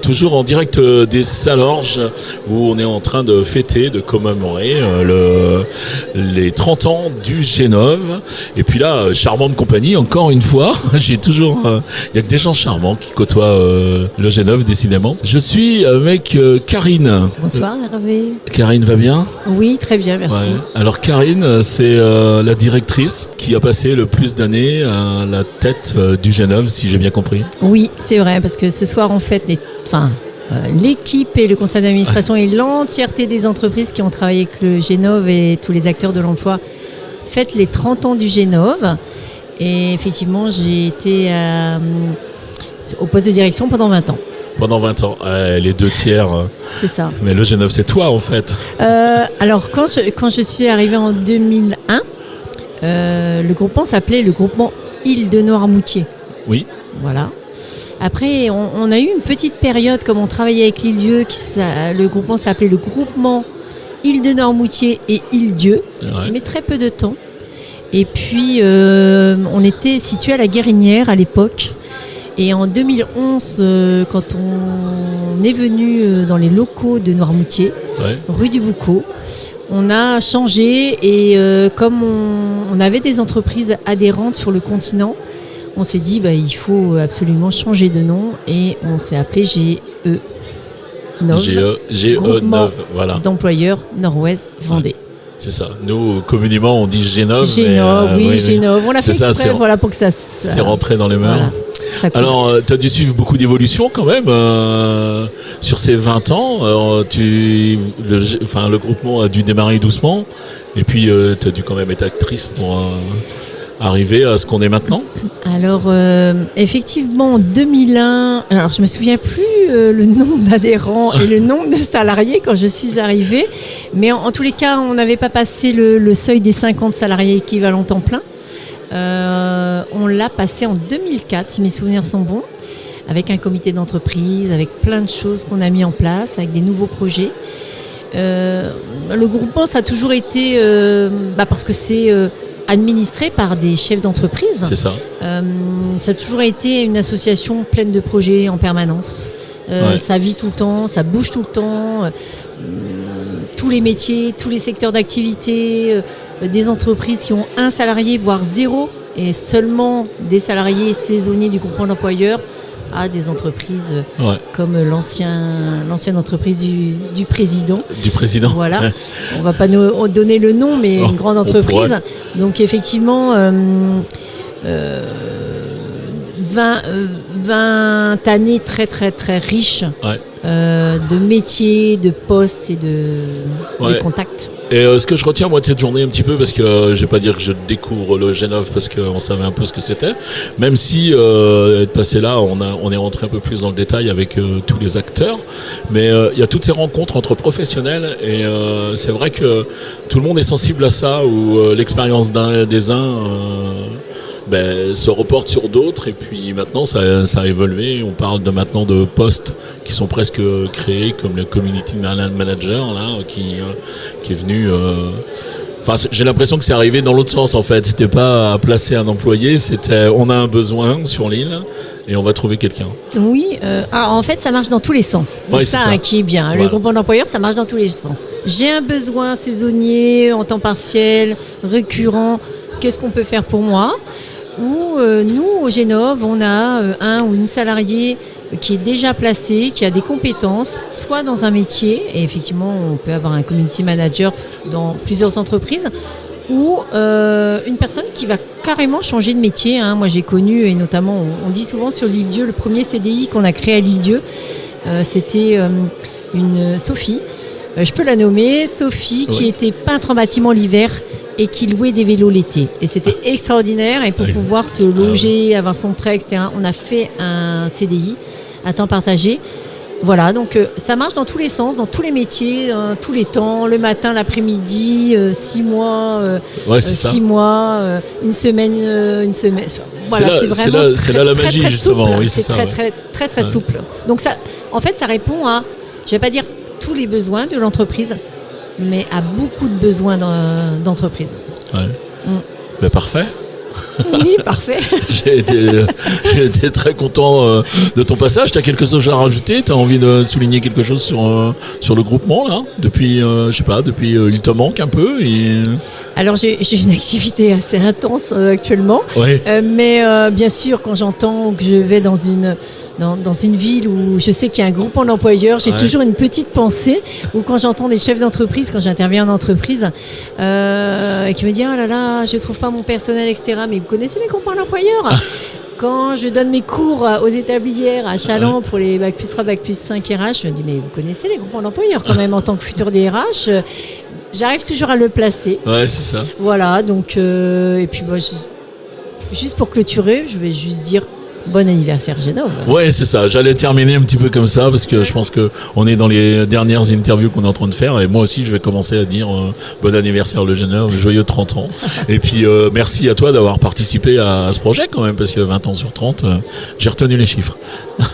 toujours en direct des Salorges où on est en train de fêter, de commémorer les 30 ans du Génove. Et puis là, charmante compagnie, encore une fois. J'ai toujours... Il y a que des gens charmants qui côtoient le Génove, décidément. Je suis avec Karine. Bonsoir Hervé. Karine va bien ? Oui, très bien, merci. Ouais. Alors Karine, c'est la directrice qui a passé le plus d'années à la tête du Génove, si j'ai bien compris. Oui, c'est vrai, parce que ce soir, en fait, l'équipe et le conseil d'administration et l'entièreté des entreprises qui ont travaillé avec le Génove et tous les acteurs de l'emploi fêtent les 30 ans du Génove. Et effectivement, j'ai été au poste de direction pendant 20 ans. Pendant 20 ans, les 2/3. C'est ça. Mais le Génove, c'est toi, en fait. Alors, quand je suis arrivée en 2001, le groupement s'appelait le groupement Île de Noirmoutier. Oui. Voilà. Après, on a eu une petite période, comme on travaillait avec l'Île-Dieu, le groupement s'appelait le groupement Île de Noirmoutier et Île-Dieu, mais très peu de temps. Et puis, on était situé à la Guérinière à l'époque. Et en 2011, quand on est venu dans les locaux de Noirmoutier, rue du Boucau, on a changé et comme on avait des entreprises adhérentes sur le continent, on s'est dit il faut absolument changer de nom et on s'est appelé GE9, GE9, voilà. D'employeurs Nord-Ouest Vendée. C'est ça. Nous, communément, on dit Génove. Génove, oui, Génove. On l'a fait exprès, pour que ça... C'est rentré dans les mœurs. Voilà. Alors, tu as dû suivre beaucoup d'évolutions quand même sur ces 20 ans. Le groupement a dû démarrer doucement. Et puis, tu as dû quand même être actrice pour arriver à ce qu'on est maintenant. Alors, effectivement, en 2001, alors je me souviens plus le nombre d'adhérents et le nombre de salariés quand je suis arrivée, mais en tous les cas, on n'avait pas passé le seuil des 50 salariés équivalents temps plein. On l'a passé en 2004, si mes souvenirs sont bons, avec un comité d'entreprise, avec plein de choses qu'on a mis en place, avec des nouveaux projets. Le groupement, ça a toujours été, parce que c'est... administré par des chefs d'entreprise. C'est ça. Ça a toujours été une association pleine de projets en permanence. Ça vit tout le temps, ça bouge tout le temps. Tous les métiers, tous les secteurs d'activité, des entreprises qui ont un salarié, voire 0, et seulement des salariés saisonniers du groupement d'employeurs, à des entreprises comme l'ancienne entreprise du président. Du président. Voilà. On ne va pas nous donner le nom, mais une grande entreprise. Donc effectivement, 20 années très très très riches de métiers, de postes et de contacts. Et ce que je retiens moi de cette journée un petit peu, parce que je vais pas dire que je découvre le Génove parce qu'on savait un peu ce que c'était, même si être passé là, on est rentré un peu plus dans le détail avec tous les acteurs, mais il y a toutes ces rencontres entre professionnels et c'est vrai que tout le monde est sensible à ça, où l'expérience des uns se reporte sur d'autres, et puis maintenant ça a évolué. On parle maintenant de postes qui sont presque créés, comme le community manager là, qui est venu. J'ai l'impression que c'est arrivé dans l'autre sens en fait. C'était pas à placer un employé, c'était on a un besoin sur l'île et on va trouver quelqu'un. Oui, alors en fait ça marche dans tous les sens. C'est ça qui est bien. Voilà. Le groupement d'employeurs, ça marche dans tous les sens. J'ai un besoin saisonnier, en temps partiel, récurrent. Qu'est-ce qu'on peut faire pour moi ? Où nous, au Génove, on a un ou une salariée qui est déjà placée, qui a des compétences, soit dans un métier, et effectivement, on peut avoir un community manager dans plusieurs entreprises, ou une personne qui va carrément changer de métier. Moi, j'ai connu, et notamment, on dit souvent sur l'Île-Dieu, le premier CDI qu'on a créé à l'Île-Dieu, c'était une Sophie. Je peux la nommer, Sophie, qui était peintre en bâtiment l'hiver, et qui louait des vélos l'été. Et c'était extraordinaire. Et pour pouvoir se loger, avoir son prêt, etc., on a fait un CDI à temps partagé. Voilà, donc ça marche dans tous les sens, dans tous les métiers, tous les temps, le matin, l'après-midi, 6 mois, 6 mois, une semaine. Voilà, c'est vraiment là la magie, très justement. Souple. Oui, c'est très souple. Donc ça, en fait, ça répond à, je vais pas dire tous les besoins de l'entreprise, mais à beaucoup de besoins d'entreprise. Parfait. Oui, parfait. J'ai été très content de ton passage. Tu as quelque chose à rajouter? Tu as envie de souligner quelque chose sur le groupement là? Depuis, je sais pas, depuis il te manque un peu Alors j'ai une activité assez intense actuellement, ouais. Mais bien sûr quand j'entends que je vais dans une ville où je sais qu'il y a un groupement d'employeurs, j'ai toujours une petite pensée, ou quand j'entends des chefs d'entreprise, quand j'interviens en entreprise, qui me disent « Oh là là, je ne trouve pas mon personnel, etc. » Mais vous connaissez les groupements d'employeurs Quand je donne mes cours aux établissements à Chaland pour les Bac plus 3, Bac plus 5 RH, je me dis « Mais vous connaissez les groupements d'employeurs quand même en tant que futur DRH ?» J'arrive toujours à le placer. Ouais, c'est ça. Voilà, donc, et puis juste pour clôturer, je vais juste dire bon anniversaire Genov. Ouais, c'est ça. J'allais terminer un petit peu comme ça parce que je pense que on est dans les dernières interviews qu'on est en train de faire et moi aussi je vais commencer à dire bon anniversaire le Genov, joyeux 30 ans. Et puis merci à toi d'avoir participé à ce projet quand même parce que 20 ans sur 30, j'ai retenu les chiffres.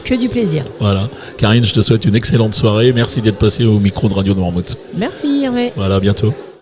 Que du plaisir. Voilà. Karine, je te souhaite une excellente soirée. Merci d'être passée au micro de Radio Noirmouth. Merci Hervé. Voilà, à bientôt.